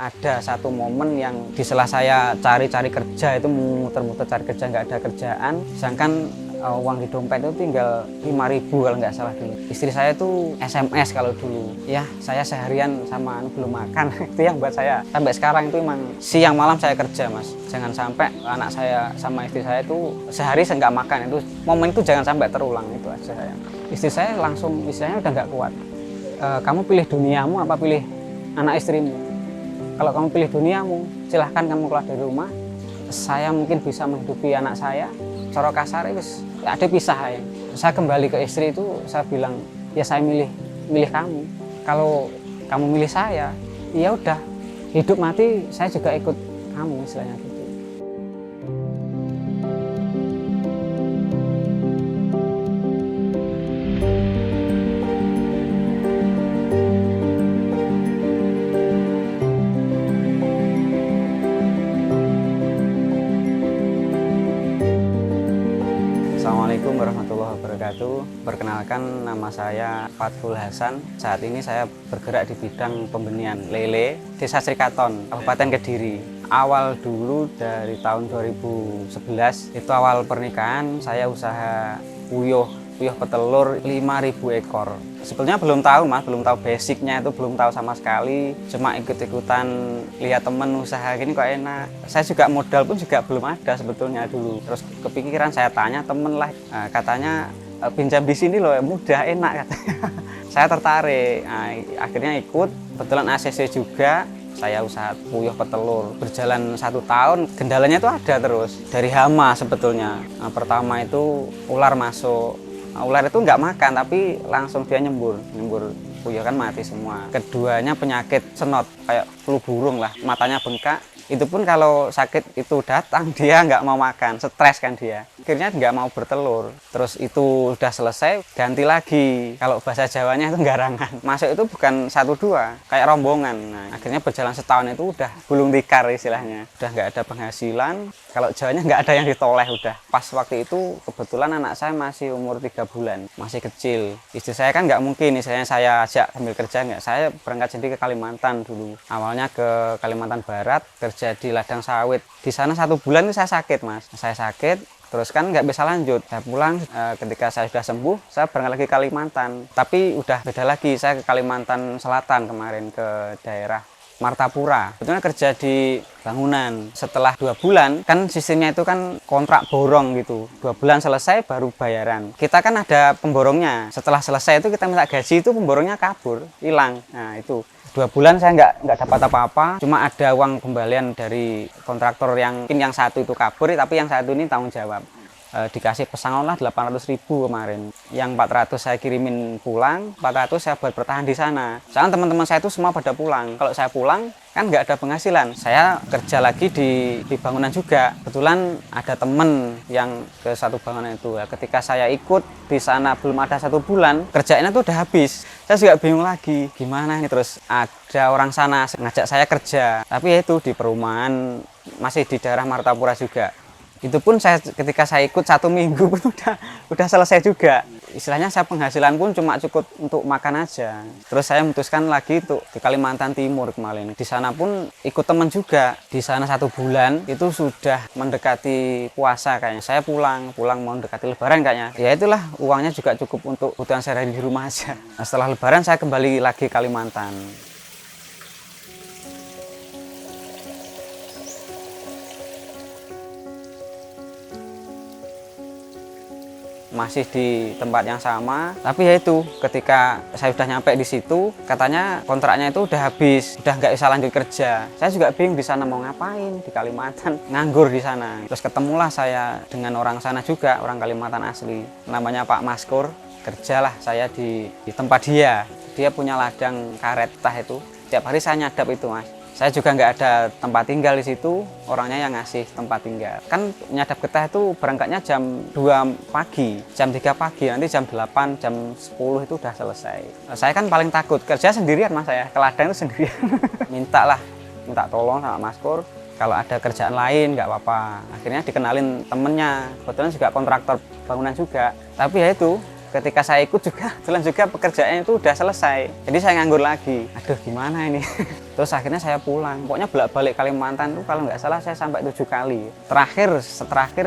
ada satu momen yang di sela saya cari-cari kerja itu muter-muter cari kerja, nggak ada kerjaan, sedangkan uang di dompet itu tinggal 5.000 kalau nggak salah dulu. Istri saya itu SMS kalau dulu, ya saya seharian sama belum makan. Itu yang buat saya sampai sekarang itu emang siang malam saya kerja, Mas. Jangan sampai anak saya sama istri saya itu sehari saya nggak makan. Itu momen itu jangan sampai terulang, itu aja saya. Istri saya langsung, istilahnya udah nggak kuat. Kamu pilih duniamu apa pilih anak istrimu? Kalau kamu pilih duniamu, silahkan kamu keluar dari rumah. Saya mungkin bisa menghidupi anak saya. Cara kasar itu ada pisah ya. Saya kembali ke istri itu, saya bilang, ya saya milih kamu. Kalau kamu milih saya, ya udah, hidup mati saya juga ikut kamu, istilahnya gitu. Assalamualaikum warahmatullahi wabarakatuh. Perkenalkan, nama saya Fathul Hasan. Saat ini saya bergerak di bidang pembenihan lele Desa Srikaton, Kabupaten Kediri. Awal dulu dari tahun 2011, itu awal pernikahan saya usaha puyuh petelur 5.000 ekor. Sebetulnya belum tahu, Mas, belum tahu basicnya, itu belum tahu sama sekali. Cuma ikut-ikutan lihat temen usaha gini kok enak. Saya juga modal pun juga belum ada sebetulnya dulu. Terus kepikiran, saya tanya temen lah, katanya pinjam di sini loh, mudah, enak katanya. Saya tertarik, akhirnya ikut. Kebetulan ACC juga. Saya usaha puyuh petelur berjalan 1 tahun, kendalanya itu ada terus dari hama sebetulnya. Pertama itu ular masuk. Ular itu nggak makan tapi langsung dia nyembur puyuh kan mati semua. Keduanya penyakit senot kayak flu burung lah, matanya bengkak. Itu pun kalau sakit itu datang dia nggak mau makan, stres kan dia. Akhirnya nggak mau bertelur. Terus itu udah selesai, ganti lagi. Kalau bahasa Jawanya itu garangan. Masuk itu bukan 1-2, kayak rombongan. Nah, akhirnya berjalan setahun itu udah gulung tikar istilahnya. Udah nggak ada penghasilan. Kalau Jawanya nggak ada yang ditoleh udah. Pas waktu itu kebetulan anak saya masih umur 3 bulan, masih kecil. Istri saya kan nggak mungkin, misalnya saya ajak sambil kerja nggak. Saya berangkat sendiri ke Kalimantan dulu. Awalnya ke Kalimantan Barat, kerja di ladang sawit. Di sana 1 bulan itu saya sakit, Mas. Saya sakit. Terus kan nggak bisa lanjut, saya pulang. Ketika saya sudah sembuh, saya berangkat lagi ke Kalimantan. Tapi udah beda lagi, saya ke Kalimantan Selatan kemarin, ke daerah Martapura. Sebetulnya kerja di bangunan. Setelah 2 bulan, kan sistemnya itu kan kontrak borong gitu. 2 bulan selesai baru bayaran. Kita kan ada pemborongnya. Setelah selesai itu kita minta gaji, itu pemborongnya kabur, hilang. Nah itu. 2 bulan saya nggak dapat apa-apa, cuma ada uang kembalian dari kontraktor yang mungkin yang satu itu kabur, tapi yang satu ini tanggung jawab. Dikasih pesangon lah 800.000 kemarin. Yang 400 saya kirimin pulang, 400 saya buat bertahan di sana. Soalnya teman-teman saya itu semua pada pulang. Kalau saya pulang kan nggak ada penghasilan. Saya kerja lagi di bangunan juga. Kebetulan ada temen yang ke satu bangunan itu. Ketika saya ikut di sana belum ada 1 bulan, kerjaannya tuh udah habis. Saya juga bingung lagi, gimana ini. Terus ada orang sana ngajak saya kerja, tapi itu di perumahan, masih di daerah Martapura juga. Itu pun ketika saya ikut 1 minggu pun udah selesai juga. Istilahnya saya penghasilan pun cuma cukup untuk makan aja. Terus saya memutuskan lagi untuk ke Kalimantan Timur kemarin. Di sana pun ikut teman juga. Di sana 1 bulan itu sudah mendekati puasa kayaknya. Saya pulang mau mendekati Lebaran kayaknya. Ya itulah, uangnya juga cukup untuk kebutuhan sehari-hari di rumah aja. Nah, setelah Lebaran saya kembali lagi ke Kalimantan. Masih di tempat yang sama, tapi ya itu, ketika saya sudah nyampe di situ, katanya kontraknya itu udah habis, udah nggak bisa lanjut kerja. Saya juga bingung di sana mau ngapain, di Kalimantan, nganggur di sana. Terus ketemulah saya dengan orang sana juga, orang Kalimantan asli, namanya Pak Maskur. Kerjalah saya di tempat dia punya ladang karet tah itu. Tiap hari saya nyadap itu, Mas. Saya juga nggak ada tempat tinggal di situ, orangnya yang ngasih tempat tinggal. Kan nyadap getah itu berangkatnya jam 2 pagi, jam 3 pagi, nanti jam 8, jam 10 itu udah selesai. Saya kan paling takut, kerja sendirian, Mas, saya ke ladang itu sendirian. Minta tolong sama Mas Kur, kalau ada kerjaan lain nggak apa-apa. Akhirnya dikenalin temennya, kebetulan juga kontraktor bangunan juga. Tapi ya itu, Ketika saya ikut juga, kebetulan juga pekerjaannya itu udah selesai. Jadi saya nganggur lagi. Aduh gimana ini? Terus akhirnya saya pulang. Pokoknya bolak-balik Kalimantan tuh kalau nggak salah saya sampai 7 kali. Terakhir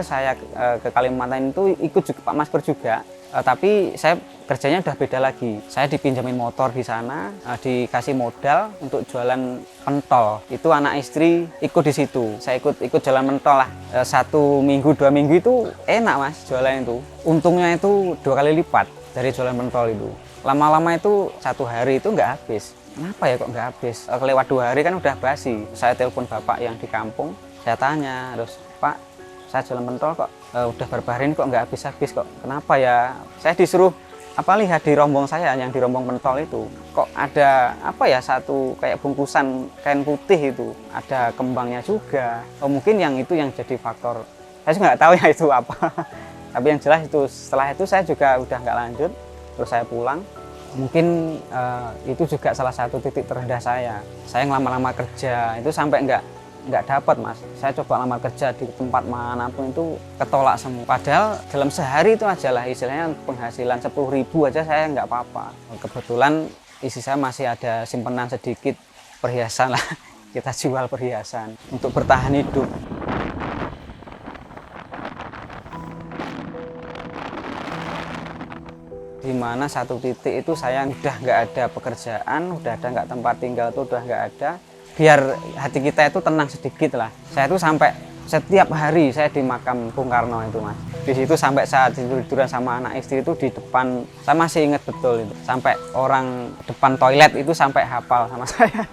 saya ke Kalimantan itu ikut juga Pak Mas Pur juga. Tapi saya kerjanya udah beda lagi. Saya dipinjamin motor di sana, dikasih modal untuk jualan pentol. Itu anak istri ikut di situ. Saya ikut jualan pentol lah. 1 minggu 2 minggu itu enak Mas jualan itu. Untungnya itu 2 kali lipat dari jualan pentol itu. Lama-lama itu 1 hari itu nggak habis. Kenapa ya kok nggak habis? Kelewat 2 hari kan udah basi. Saya telepon bapak yang di kampung. Saya tanya, terus Pak, saya jualan pentol kok udah berbaharin kok nggak habis-habis kok. Kenapa ya? Saya disuruh lihat di rombong saya yang di rombong pentol itu kok ada satu kayak bungkusan kain putih itu, ada kembangnya juga. Mungkin yang itu yang jadi faktor. Saya juga nggak tahu ya itu apa. Tapi yang jelas itu setelah itu saya juga udah nggak lanjut, terus saya pulang. Mungkin itu juga salah satu titik terendah saya. Saya lama-lama kerja itu sampai nggak dapat Mas. Saya coba lamar kerja di tempat manapun itu ketolak semua. Padahal dalam sehari itu aja lah istilahnya penghasilan 10.000 aja saya nggak apa-apa. Kebetulan istri saya masih ada simpanan sedikit perhiasan lah. Kita jual perhiasan untuk bertahan hidup. Di mana satu titik itu saya udah nggak ada pekerjaan, udah ada nggak tempat tinggal tuh udah nggak ada. Biar hati kita itu tenang sedikit lah. Saya tuh sampai setiap hari saya di makam Bung Karno itu Mas. Di situ sampai saat tiduran sama anak istri itu di depan, saya masih ingat betul itu. Sampai orang depan toilet itu sampai hafal sama saya.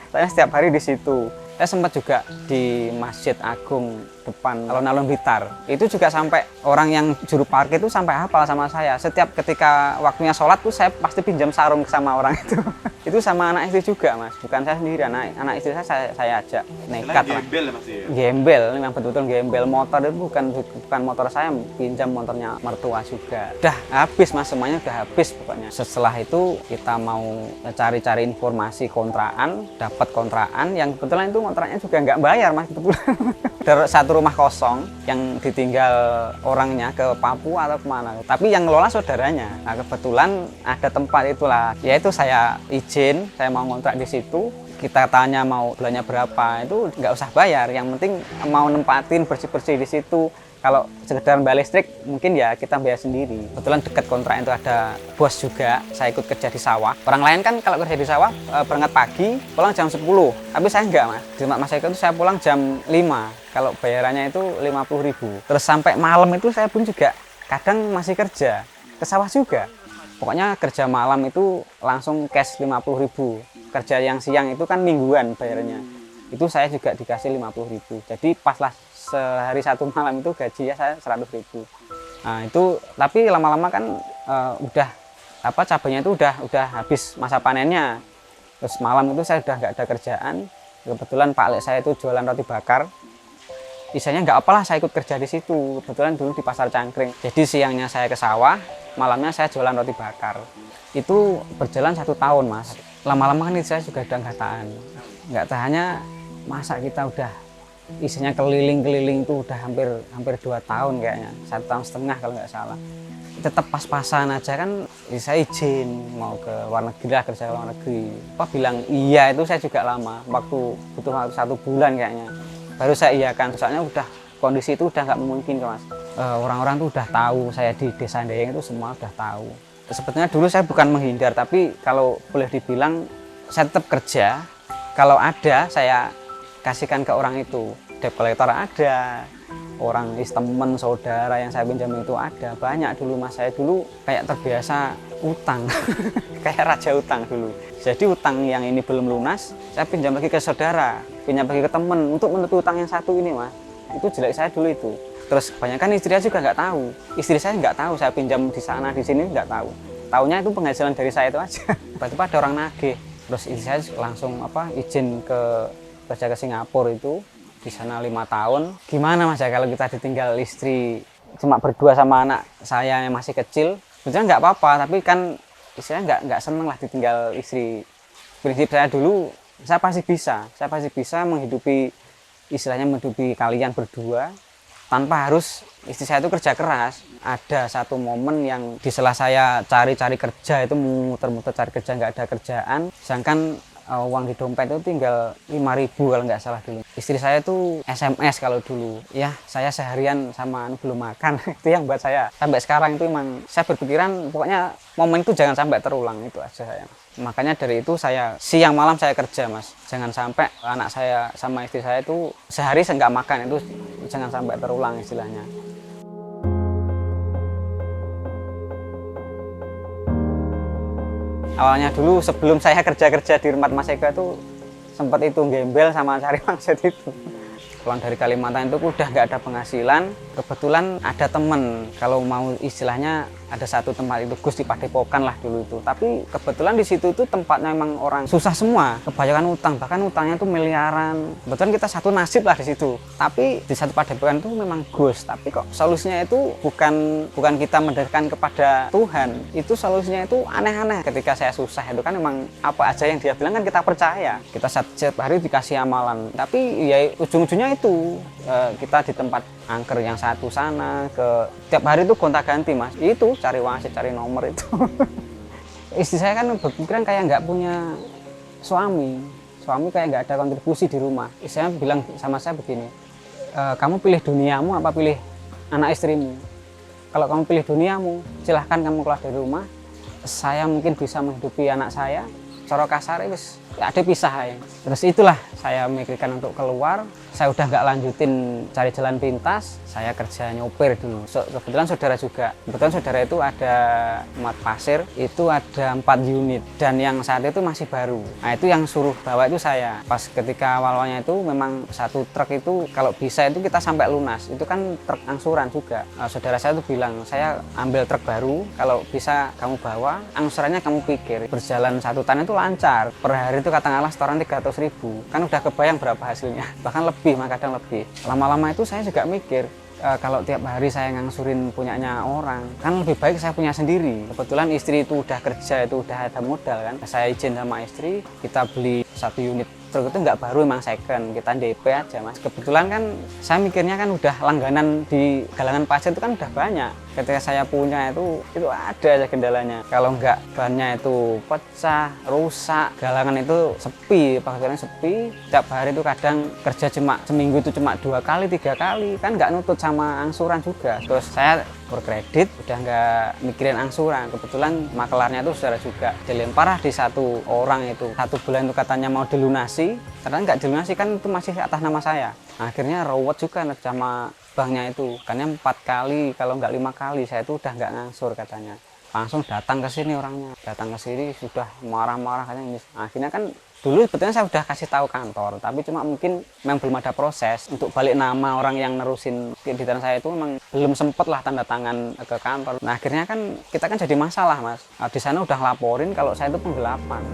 Saya setiap hari di situ. Saya sempat juga di Masjid Agung depan alun-alun Blitar. Itu juga sampai orang yang juru parkir itu sampai hafal sama saya. Setiap ketika waktunya sholat tuh saya pasti pinjam sarung sama orang itu. Itu sama anak istri juga Mas, bukan saya sendiri. Anak istri saya ajak nekat lah. Gembel Mas ya? Gembel, memang betul-betul gembel. Motor itu bukan motor saya, pinjam motornya mertua juga. Udah habis Mas, semuanya udah habis pokoknya. Setelah itu kita mau cari-cari informasi kontrakan, dapat kontrakan yang kebetulan itu kontraknya juga nggak bayar Mas, kebetulan. Dari satu rumah kosong yang ditinggal orangnya ke Papua atau kemana, tapi yang ngelola saudaranya. Nah kebetulan ada tempat itulah, yaitu saya izin, saya mau ngontrak di situ. Kita tanya mau bulannya berapa, itu nggak usah bayar, yang penting mau nempatin bersih-bersih di situ. Kalau sekedar bayar listrik mungkin ya kita bayar sendiri. Kebetulan dekat kontrak itu ada bos juga, saya ikut kerja di sawah. Orang lain kan kalau kerja di sawah berangkat pagi, pulang jam 10. Tapi saya enggak Mas, di tempat Mas Eko itu saya pulang jam 5. Kalau bayarannya itu 50.000. Terus sampai malam itu saya pun juga kadang masih kerja, ke sawah juga. Pokoknya kerja malam itu langsung cash 50.000. Kerja yang siang itu kan mingguan bayarannya. Itu saya juga dikasih 50.000. Jadi pas lah sehari 1 malam itu gaji ya saya 100.000. Nah itu tapi lama-lama kan udah cabainya itu udah habis masa panennya. Terus malam itu saya udah nggak ada kerjaan. Kebetulan Pak Lek saya itu jualan roti bakar. Isanya nggak apalah saya ikut kerja di situ. Kebetulan dulu di Pasar Cangkring. Jadi siangnya saya ke sawah, malamnya saya jualan roti bakar. Itu berjalan 1 tahun Mas. Lama-lama kan saya juga udah nggak tahannya, masa kita udah isinya keliling-keliling itu udah hampir 2 tahun kayaknya, 1,5 tahun kalau nggak salah. Tetap pas-pasan aja kan, saya izin mau ke luar negeri lah, kerja ke luar negeri. Pak bilang iya itu saya juga lama, butuh waktu 1 bulan kayaknya. Baru saya iyakan, soalnya udah kondisi itu udah nggak memungkinkan Mas. Orang-orang tuh udah tahu saya di Desa Ndeyeng itu semua udah tahu. Sebetulnya dulu saya bukan menghindar, tapi kalau boleh dibilang saya tetap kerja. Kalau ada saya kasihkan ke orang itu. Debt collector ada, orang teman saudara yang saya pinjam itu ada, banyak dulu Mas. Saya dulu kayak terbiasa utang. Kayak raja utang dulu. Jadi utang yang ini belum lunas, saya pinjam lagi ke saudara, pinjam lagi ke teman untuk menutup utang yang satu ini Mas. Itu jelek saya dulu itu. Terus kebanyakan istri saya juga nggak tahu. Istri saya nggak tahu saya pinjam di sana di sini, nggak tahu. Taunya itu penghasilan dari saya itu aja. Tiba-tiba ada orang nagih. Terus istri saya langsung izin kerja ke Singapura itu. Di sana 5 tahun. Gimana Mas ya kalau kita ditinggal istri cuma berdua sama anak saya yang masih kecil? Sebenarnya nggak apa-apa, tapi kan istilahnya nggak seneng lah ditinggal istri. Prinsip saya dulu, saya pasti bisa menghidupi, istilahnya menghidupi kalian berdua tanpa harus istri saya itu kerja keras. Ada satu momen yang di sela saya cari-cari kerja itu muter-muter cari kerja, nggak ada kerjaan, sedangkan uang di dompet itu tinggal 5.000 kalau nggak salah dulu. Istri saya itu SMS kalau dulu, ya saya seharian sama belum makan. Itu yang buat saya sampai sekarang itu emang saya berpikiran pokoknya momen itu jangan sampai terulang, itu aja saya. Makanya dari itu saya siang malam saya kerja mas, jangan sampai anak saya sama istri saya itu sehari nggak makan, itu jangan sampai terulang istilahnya. Awalnya dulu sebelum saya kerja di Rumah Mas Eko itu sempat itu gembel sama cari pangsit itu. Pulang dari Kalimantan itu udah nggak ada penghasilan, kebetulan ada temen, kalau mau istilahnya ada satu tempat itu Gus di Padepokan lah dulu itu. Tapi kebetulan di situ itu tempatnya memang orang susah semua, kebanyakan utang, bahkan utangnya itu miliaran. Kebetulan kita satu nasib lah di situ. Tapi di satu Padepokan itu memang Gus, tapi kok solusinya itu bukan kita mendekatkan kepada Tuhan, itu solusinya itu aneh-aneh. Ketika saya susah itu kan memang apa aja yang dia bilang kan kita percaya. Kita setiap hari dikasih amalan, tapi ya ujung-ujungnya itu kita di tempat angker yang satu sana ke tiap hari itu gonta-ganti mas, itu cari wasit, cari nomor itu. Istri saya kan berpikiran kayak nggak punya suami kayak nggak ada kontribusi di rumah. Istri saya bilang sama saya begini, kamu pilih duniamu apa pilih anak istrimu? Kalau kamu pilih duniamu, silahkan kamu keluar dari rumah, saya mungkin bisa menghidupi anak saya. Cara kasar wis ada pisah ya. Terus itulah saya memikirkan untuk keluar. Saya udah nggak lanjutin cari jalan pintas, saya kerja nyopir dulu. Kebetulan saudara itu ada mat pasir, itu ada 4 unit dan yang saat itu masih baru. Nah itu yang suruh bawa itu saya. Pas ketika awalnya itu memang satu truk itu kalau bisa itu kita sampai lunas. Itu kan truk angsuran juga. Saudara saya itu bilang, saya ambil truk baru, kalau bisa kamu bawa, angsurannya kamu pikir. Berjalan satu tahun itu lancar. Per hari itu katakanlah setoran 300.000. Kan udah kebayang berapa hasilnya. Bahkan lebih, kadang lebih. Lama-lama itu saya juga mikir, kalau tiap hari saya ngangsurin punyanya orang, kan lebih baik saya punya sendiri. Kebetulan istri itu udah kerja, itu udah ada modal kan. Saya izin sama istri, kita beli 1 unit truk itu nggak baru, emang second, kita DP aja mas. Kebetulan kan saya mikirnya kan udah langganan di galangan pasir itu kan udah banyak. Ketika saya punya itu ada aja kendalanya. Kalau nggak bannya itu pecah, rusak, galangan itu sepi, pakaiannya sepi. Tiap hari itu kadang kerja cuma seminggu itu cuma 2 kali, 3 kali, kan nggak nutut sama angsuran juga. Terus saya berkredit, udah nggak mikirin angsuran. Kebetulan makelarnya itu saudara juga, dilempar di satu orang itu. 1 bulan itu katanya mau dilunasi, ternyata nggak dilunasi, kan itu masih atas nama saya. Akhirnya rawat juga sama banknya itu, karena 4 kali kalau nggak 5 kali saya itu udah nggak ngangsur katanya. Langsung datang ke sini orangnya, datang ke sini sudah marah-marah katanya. Akhirnya kan dulu sebetulnya saya udah kasih tahu kantor, tapi cuma mungkin memang belum ada proses untuk balik nama orang yang nerusin kreditan saya itu, memang belum sempet lah tanda tangan ke kantor. Nah akhirnya kan kita kan jadi masalah mas. Di sana udah laporin kalau saya itu penggelapan.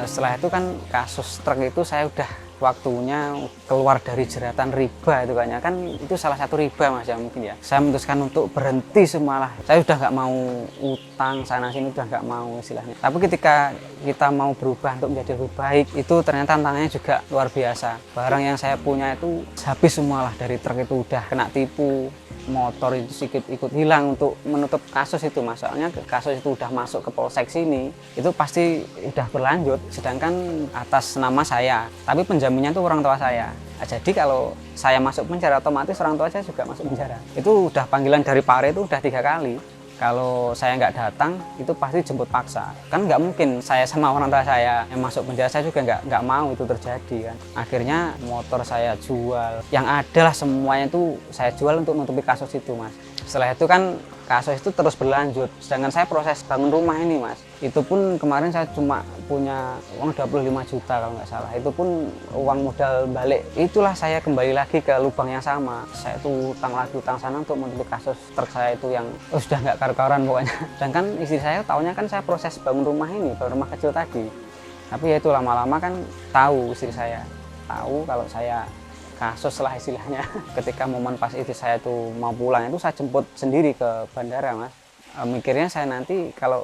Setelah itu kan kasus truk itu saya udah waktunya keluar dari jeratan riba itu kayaknya, kan itu salah satu riba mas ya mungkin ya. Saya memutuskan untuk berhenti semalah. Saya udah nggak mau utang sana sini, udah nggak mau istilahnya. Tapi ketika kita mau berubah untuk menjadi lebih baik, itu ternyata tantangannya juga luar biasa. Barang yang saya punya itu habis semalah, dari truk itu udah kena tipu. Motor itu sedikit ikut hilang untuk menutup kasus itu mas. Soalnya kasus itu udah masuk ke polsek sini, itu pasti udah berlanjut, sedangkan atas nama saya, tapi penjaminnya itu orang tua saya. Nah, jadi kalau saya masuk penjara, otomatis orang tua saya juga masuk penjara. Itu udah panggilan dari Pare itu udah 3 kali. Kalau saya nggak datang, itu pasti jemput paksa. Kan nggak mungkin saya sama orang tua saya yang masuk penjara, saya juga nggak mau itu terjadi kan. Akhirnya motor saya jual. Yang adalah semuanya itu saya jual untuk menutupi kasus itu mas. Setelah itu kan kasus itu terus berlanjut. Sedangkan saya proses bangun rumah ini mas, itu pun kemarin saya cuma punya uang 25 juta kalau nggak salah. Itu pun uang modal balik. Itulah saya kembali lagi ke lubang yang sama. Saya itu utang lagi, utang sana untuk menutupi kasus truk saya itu yang sudah nggak karu-karuan pokoknya. Sedangkan istri saya tahunya kan saya proses bangun rumah ini, bangun rumah kecil tadi. Tapi ya itu lama-lama kan tahu, istri saya tahu kalau saya kasus lah istilahnya. Ketika momen pas istri saya itu mau pulang itu saya jemput sendiri ke bandara mas. Mikirnya saya nanti kalau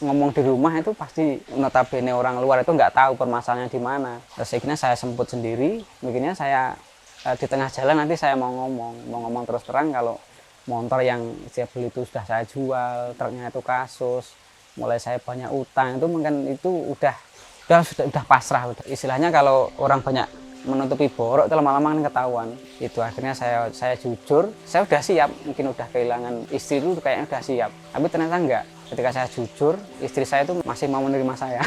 ngomong di rumah itu pasti notabene orang luar itu nggak tahu permasalahannya di mana. Terus akhirnya saya semput sendiri, begini saya di tengah jalan nanti saya mau ngomong terus terang kalau motor yang saya beli itu sudah saya jual, truknya itu kasus, mulai saya banyak utang itu mungkin itu sudah pasrah udah. Istilahnya kalau orang banyak menutupi borok itu lama-lama kan ketahuan. Itu akhirnya saya jujur, saya udah siap, mungkin udah kehilangan istri itu kayaknya udah siap, tapi ternyata enggak. Ketika saya jujur, istri saya itu masih mau menerima saya.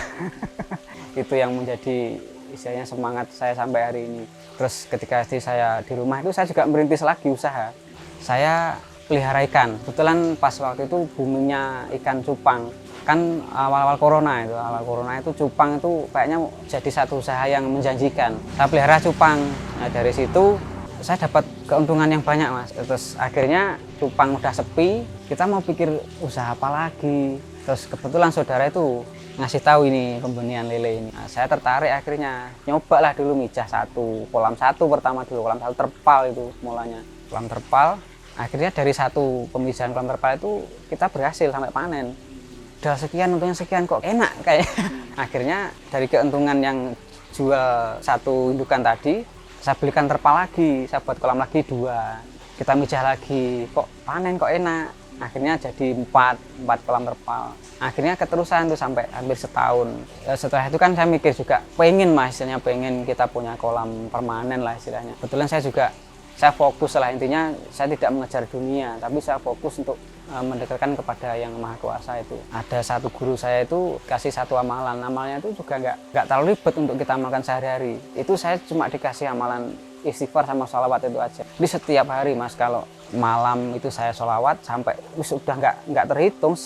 Itu yang menjadi istilahnya semangat saya sampai hari ini. Terus ketika istri saya di rumah itu saya juga merintis lagi usaha. Saya pelihara ikan. Kebetulan pas waktu itu boomingnya ikan cupang. Kan awal-awal corona itu cupang itu kayaknya jadi satu usaha yang menjanjikan. Saya pelihara cupang. Nah, dari situ saya dapat keuntungan yang banyak, Mas. Terus akhirnya cupang udah sepi, kita mau pikir usaha apa lagi. Terus kebetulan saudara itu ngasih tahu ini pembenihan lele ini. Nah, saya tertarik akhirnya nyoba lah dulu mijah kolam satu pertama dulu, kolam satu terpal itu mulanya. Kolam terpal, akhirnya dari satu pemijahan kolam terpal itu kita berhasil sampai panen. Udah sekian, untungnya sekian kok enak kayak. Akhirnya dari keuntungan yang jual satu indukan tadi, saya belikan terpal lagi, saya buat kolam lagi 2. Kita mijah lagi, kok panen kok enak. Akhirnya jadi 4 kolam terpal. Akhirnya keterusan tuh sampai hampir setahun. Setelah itu kan saya mikir juga, pengen kita punya kolam permanen lah istilahnya. Kebetulan saya fokus lah, intinya saya tidak mengejar dunia, tapi saya fokus untuk mendekatkan kepada yang maha kuasa itu. Ada satu guru saya itu kasih satu amalan, amalnya itu juga nggak terlalu ribet untuk kita amalkan sehari-hari. Itu saya cuma dikasih amalan istighfar sama sholawat itu aja. Jadi setiap hari, Mas, kalau malam itu saya sholawat sampai sudah nggak terhitung,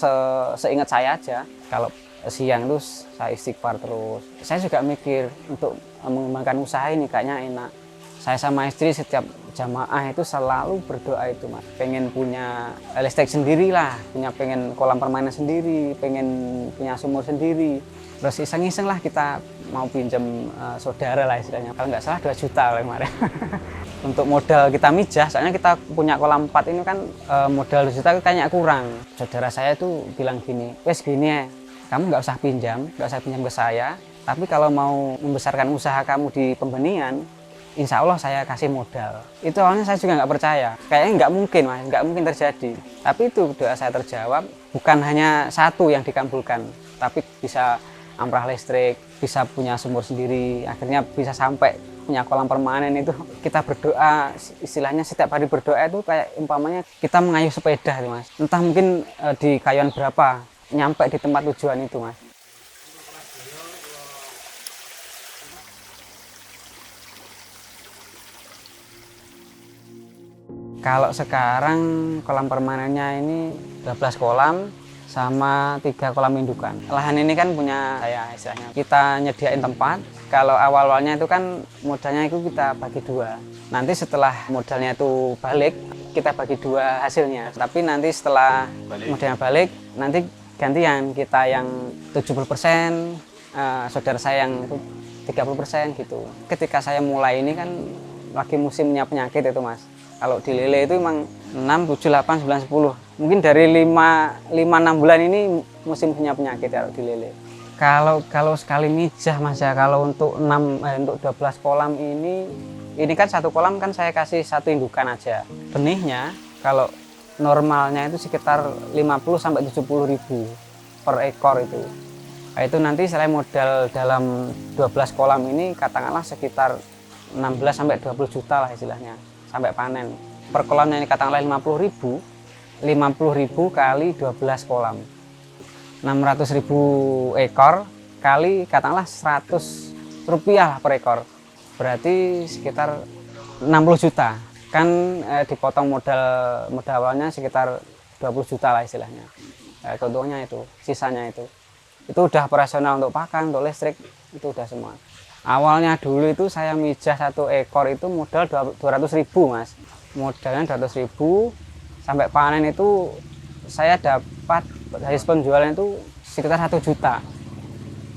seingat saya aja. Kalau siang itu saya istighfar terus. Saya juga mikir untuk mengembangkan usaha ini kayaknya enak. Saya sama istri setiap jamaah itu selalu berdoa itu, Mas. Pengen punya listrik sendiri lah, pengen kolam permainan sendiri, pengen punya sumur sendiri. Terus iseng-iseng lah kita mau pinjam saudara lah istilahnya. Kalau nggak salah 2 juta lah kemarin. Untuk modal kita mijah, soalnya kita punya kolam 4 ini kan modal 2 juta kayaknya kurang. Saudara saya tuh bilang gini, wes gini ya, kamu nggak usah pinjam ke saya. Tapi kalau mau membesarkan usaha kamu di pembenihan, insya Allah saya kasih modal. Itu awalnya saya juga nggak percaya. Kayaknya nggak mungkin, Mas, nggak mungkin terjadi. Tapi itu doa saya terjawab. Bukan hanya satu yang dikabulkan, tapi bisa amprah listrik, bisa punya sumur sendiri. Akhirnya bisa sampai punya kolam permanen itu. Kita berdoa, istilahnya setiap hari berdoa itu kayak umpamanya kita mengayuh sepeda, itu, Mas. Entah mungkin di kayuan berapa, nyampe di tempat tujuan itu, Mas. Kalau sekarang kolam permanennya ini 12 kolam sama 3 kolam indukan. Lahan ini kan punya saya istilahnya. Kita nyediain tempat. Kalau awal-awalnya itu kan modalnya itu kita bagi 2. Nanti setelah modalnya itu balik, kita bagi 2 hasilnya. Tapi nanti setelah modalnya balik, nanti gantian kita yang 70%, saudara saya yang 30% gitu. Ketika saya mulai ini kan lagi musimnya penyakit itu, Mas. Kalau di lele itu memang 6, 7, 8, 9, 10. Mungkin dari 5-6 bulan ini musim punya penyakit kalau di lele. Kalau sekali mijah, Mas, ya, kalau untuk 12 kolam ini kan satu kolam kan saya kasih satu indukan aja. Benihnya kalau normalnya itu sekitar 50 sampai 70 ribu per ekor itu. Nah, itu nanti saya modal dalam 12 kolam ini katakanlah sekitar 16 sampai 20 juta lah istilahnya. Sampai panen. Per kolamnya ini katakanlah 50 ribu kali 12 kolam. 600 ribu ekor kali katakanlah 100 rupiah per ekor. Berarti sekitar 60 juta. Kan dipotong modal awalnya sekitar 20 juta lah istilahnya. Keuntungannya itu, sisanya itu. Itu udah operasional untuk pakan, untuk listrik, itu udah semua. Awalnya dulu itu saya mijah 1 ekor itu modal 200 ribu, Mas. Modalnya 200 ribu, sampai panen itu saya dapat dari penjualan itu sekitar 1 juta.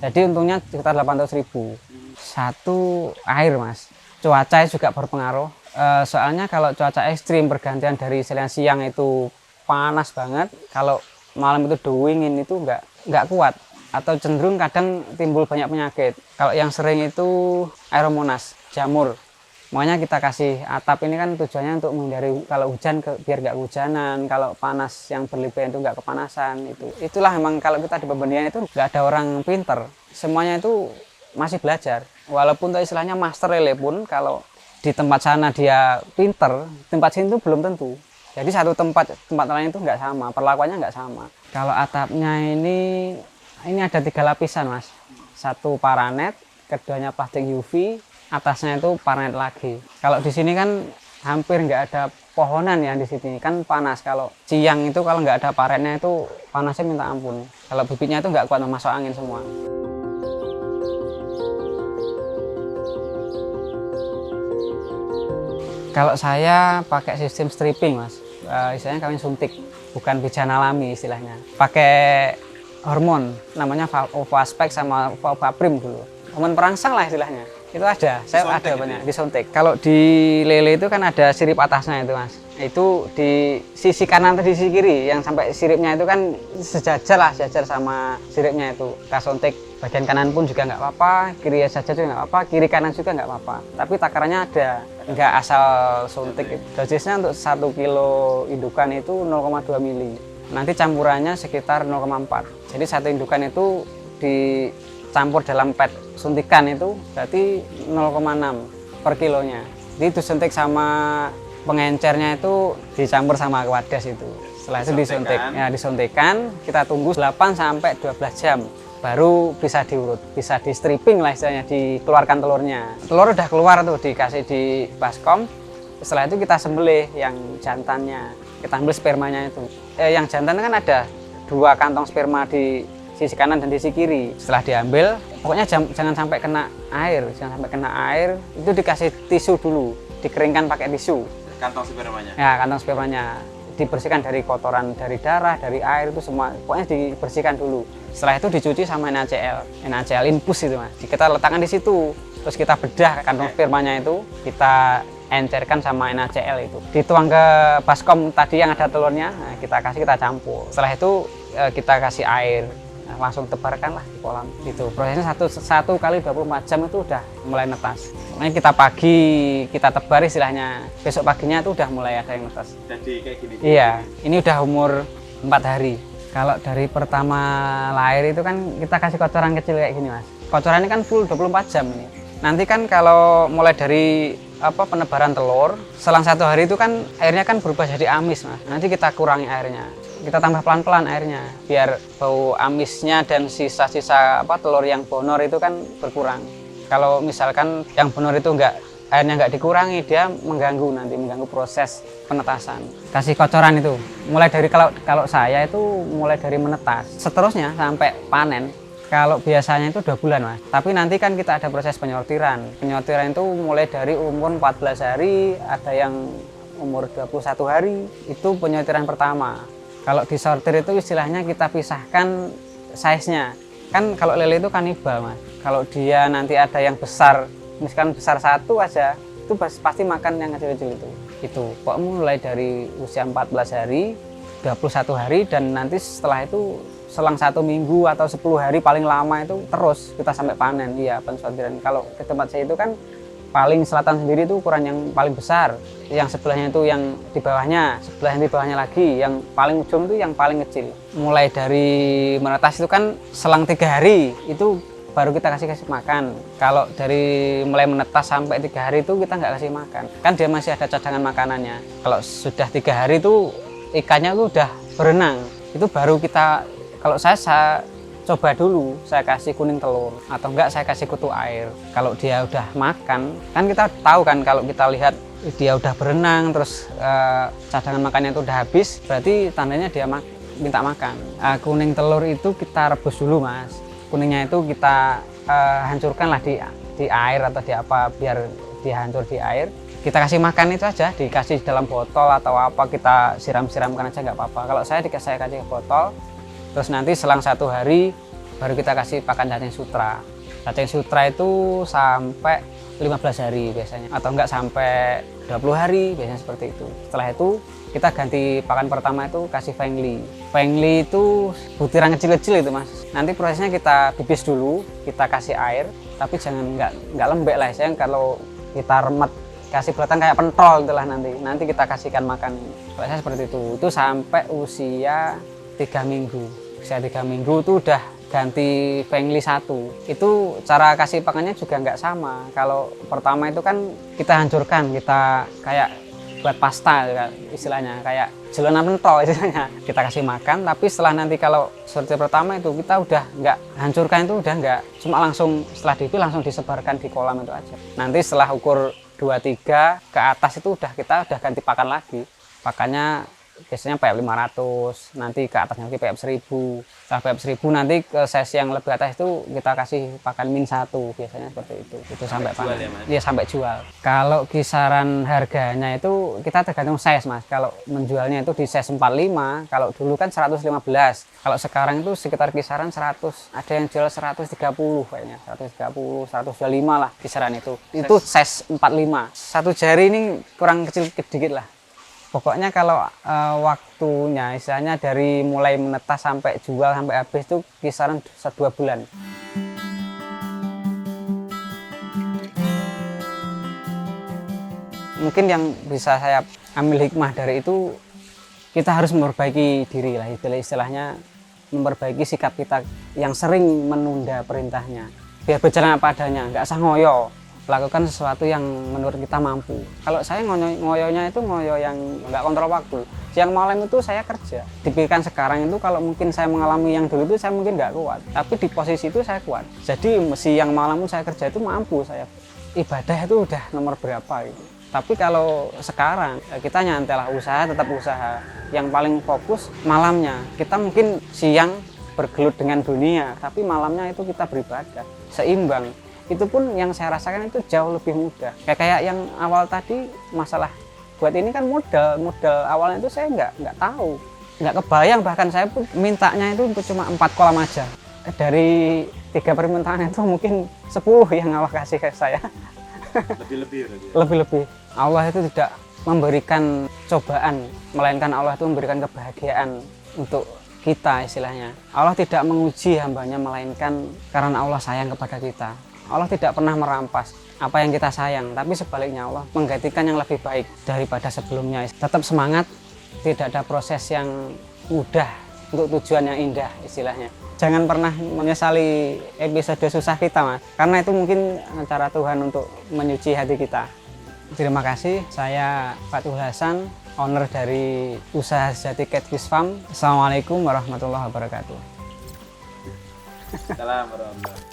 Jadi untungnya sekitar 800 ribu. Satu air, Mas. Cuaca juga berpengaruh. Soalnya kalau cuaca ekstrim bergantian dari siang itu panas banget. Kalau malam itu dingin itu nggak kuat atau cenderung kadang timbul banyak penyakit. Kalau yang sering itu Aeromonas, jamur. Makanya kita kasih atap ini kan tujuannya untuk menghindari kalau hujan biar nggak kehujanan, kalau panas yang berlebihan itu nggak kepanasan. Itulah memang kalau kita di pembenihan itu nggak ada orang pinter, semuanya itu masih belajar. Walaupun istilahnya master lele pun kalau di tempat sana dia pinter, tempat sini itu belum tentu. Jadi satu tempat lain itu nggak sama, perlakuannya nggak sama. Kalau atapnya ini ada 3 lapisan mas, satu paranet, keduanya plastik UV, atasnya itu paranet lagi. Kalau di sini kan hampir nggak ada pohonan ya di sini, kan panas. Kalau siang itu kalau nggak ada parennya itu panasnya minta ampun. Kalau bibitnya itu nggak kuat masuk angin semua. Kalau saya pakai sistem stripping mas, istilahnya kami suntik, bukan bijan alami istilahnya. Pakai hormon, namanya Ovaspec sama Ovaprim dulu. Hormon perangsang lah istilahnya. Itu ada, saya ada banyak disuntik. Kalau di lele itu kan ada sirip atasnya itu mas. Itu di sisi kanan atau di sisi kiri, yang sampai siripnya itu kan sejajar sama siripnya itu. Kita suntik bagian kanan pun juga nggak apa-apa, kiri saja juga nggak apa-apa, kiri kanan juga nggak apa-apa. Tapi takarannya ada, nggak asal suntik. Dosisnya untuk 1 kilo indukan itu 0,2 mili. Nanti campurannya sekitar 0,4. Jadi satu indukan itu dicampur dalam pet suntikan itu berarti 0,6 per kilonya. Jadi disuntik sama pengencernya itu dicampur sama wadas itu. Setelah itu disuntikan, kita tunggu 8 sampai 12 jam. Baru bisa diurut, bisa di stripping lah istilahnya, dikeluarkan telurnya. Telur udah keluar tuh, dikasih di baskom. Setelah itu kita sembelih yang jantannya, kita ambil spermanya itu. Yang jantan kan ada 2 kantong sperma di sisi kanan dan di sisi kiri. Setelah diambil, pokoknya jangan sampai kena air, itu dikasih tisu dulu, dikeringkan pakai tisu. Kantong spermanya? Ya, kantong spermanya. Dibersihkan dari kotoran, dari darah, dari air, itu semua, pokoknya dibersihkan dulu. Setelah itu dicuci sama NaCl infus itu mas. Kita letakkan di situ, terus kita bedah kantong spermanya itu, kita encerkan sama NaCl itu. Dituang ke baskom tadi yang ada telurnya, nah, kita campur. Setelah itu kita kasih air. Nah, langsung tebarkan lah di kolam. Itu prosesnya 1 kali 24 jam itu udah mulai netas. Makanya kita pagi kita tebar istilahnya, besok paginya itu udah mulai ada yang netas. Jadi kayak gini? Iya, ini udah umur 4 hari. Kalau dari pertama lahir itu kan kita kasih kocoran kecil kayak gini mas. Kocoran ini kan full 24 jam ini. Nanti kan kalau mulai dari penebaran telur, selang 1 hari itu kan airnya kan berubah jadi amis mas. Nanti kita kurangi airnya. Kita tambah pelan-pelan airnya biar bau amisnya dan sisa-sisa telur yang bonor itu kan berkurang. Kalau misalkan yang bonor itu airnya nggak dikurangi, dia mengganggu proses penetasan. Kasih kocoran itu mulai dari kalau saya itu mulai dari menetas seterusnya sampai panen. Kalau biasanya itu 2 bulan mas, tapi nanti kan kita ada proses penyortiran itu mulai dari umur 14 hari, ada yang umur 21 hari, itu penyortiran pertama. Kalau disortir itu istilahnya kita pisahkan size-nya. Kan kalau lele itu kanibal mas. Kalau dia nanti ada yang besar, misalkan besar 1 aja, itu pasti makan yang kecil-kecil itu. Itu pokoknya mulai dari usia 14 hari, 21 hari, dan nanti setelah itu selang 1 minggu atau 10 hari paling lama itu terus kita sampai panen. Iya, pensortiran. Kalau ke tempat saya itu kan paling selatan sendiri itu ukuran yang paling besar, yang sebelahnya itu yang di bawahnya, sebelah yang di bawahnya lagi, yang paling ujung itu yang paling kecil. Mulai dari menetas itu kan selang 3 hari itu baru kita kasih makan. Kalau dari mulai menetas sampai 3 hari itu kita nggak kasih makan, kan dia masih ada cadangan makanannya. Kalau sudah 3 hari itu ikannya itu udah berenang, itu baru kita, kalau saya coba dulu, saya kasih kuning telur atau enggak saya kasih kutu air. Kalau dia udah makan, kan kita tahu kan, kalau kita lihat dia udah berenang terus cadangan makannya itu udah habis, berarti tandanya dia minta makan. Kuning telur itu kita rebus dulu mas. Kuningnya itu kita hancurkan lah di air atau di apa, biar dia hancur di air. Kita kasih makan itu aja, dikasih dalam botol atau apa, kita siram-siramkan aja nggak apa-apa. Kalau saya kasih ke botol. Terus nanti selang 1 hari baru kita kasih pakan cacing sutra. Cacing sutra itu sampai 15 hari biasanya, atau enggak sampai 20 hari biasanya seperti itu. Setelah itu kita ganti pakan pertama itu kasih Fengli. Fengli itu butiran kecil-kecil itu Mas. Nanti prosesnya kita bibis dulu, kita kasih air, tapi jangan nggak lembek lah. Saya kalau kita remet kasih bulatan kayak pentol itulah nanti kita kasihkan makan. Prosesnya seperti itu sampai usia 3 minggu. Usia 3 minggu itu udah ganti Fengli 1. Itu cara kasih pakannya juga nggak sama. Kalau pertama itu kan kita hancurkan, kita kayak buat pasta istilahnya, kayak jelonan pentol istilahnya. Kita kasih makan, tapi setelah nanti kalau seperti pertama itu kita udah nggak hancurkan, itu udah nggak cuma langsung setelah dipil langsung disebarkan di kolam itu aja. Nanti setelah ukur 2-3 ke atas itu kita udah ganti pakan lagi. Pakannya biasanya PM 500, nanti ke atasnya lagi PM 1000. Setelah PM 1000 nanti ke size yang lebih atas itu kita kasih pakan min 1 biasanya seperti itu. Itu sampai panen. Iya, sampai jual. Kalau kisaran harganya itu kita tergantung size Mas. Kalau menjualnya itu di size 45, kalau dulu kan 115. Kalau sekarang itu sekitar kisaran 100. Ada yang jual 130 kayaknya. 130, 125 lah kisaran itu. Itu size 45. Satu jari ini kurang kecil sedikit lah. Pokoknya kalau waktunya istilahnya dari mulai menetas sampai jual sampai habis itu kisaran 2 bulan. Mungkin yang bisa saya ambil hikmah dari itu, kita harus memperbaiki diri lah, istilahnya memperbaiki sikap kita yang sering menunda perintahnya. Biar berjalan apa adanya, nggak usah ngoyo. Lakukan sesuatu yang menurut kita mampu. Kalau saya ngoyonya itu ngoyo yang nggak kontrol waktu. Siang malam itu saya kerja. Dipikirkan sekarang itu kalau mungkin saya mengalami yang dulu itu saya mungkin nggak kuat. Tapi di posisi itu saya kuat. Jadi siang malam saya kerja itu mampu saya. Ibadah itu udah nomor berapa gitu. Tapi kalau sekarang kita nyantelah usaha, tetap usaha. Yang paling fokus malamnya. Kita mungkin siang bergelut dengan dunia, tapi malamnya itu kita beribadah. Seimbang. Itu pun yang saya rasakan itu jauh lebih mudah. Kayak yang awal tadi masalah buat ini kan modal awalnya itu saya nggak tahu, nggak kebayang, bahkan saya pun mintanya itu cuma 4 kolam aja. Dari 3 permintaan itu mungkin 10 yang Allah kasih ke saya. Lebih. Allah itu tidak memberikan cobaan, melainkan Allah itu memberikan kebahagiaan untuk kita istilahnya. Allah tidak menguji hambanya, melainkan karena Allah sayang kepada kita. Allah tidak pernah merampas apa yang kita sayang, tapi sebaliknya Allah menggantikan yang lebih baik daripada sebelumnya. Tetap semangat, tidak ada proses yang mudah untuk tujuan yang indah istilahnya. Jangan pernah menyesali episode susah kita Mas, karena itu mungkin cara Tuhan untuk menyuci hati kita. Terima kasih, saya Fathul Hasan, owner dari usaha Sejati Catfish Farm. Assalamualaikum warahmatullahi wabarakatuh. Salam warahmatullahi wabarakatuh.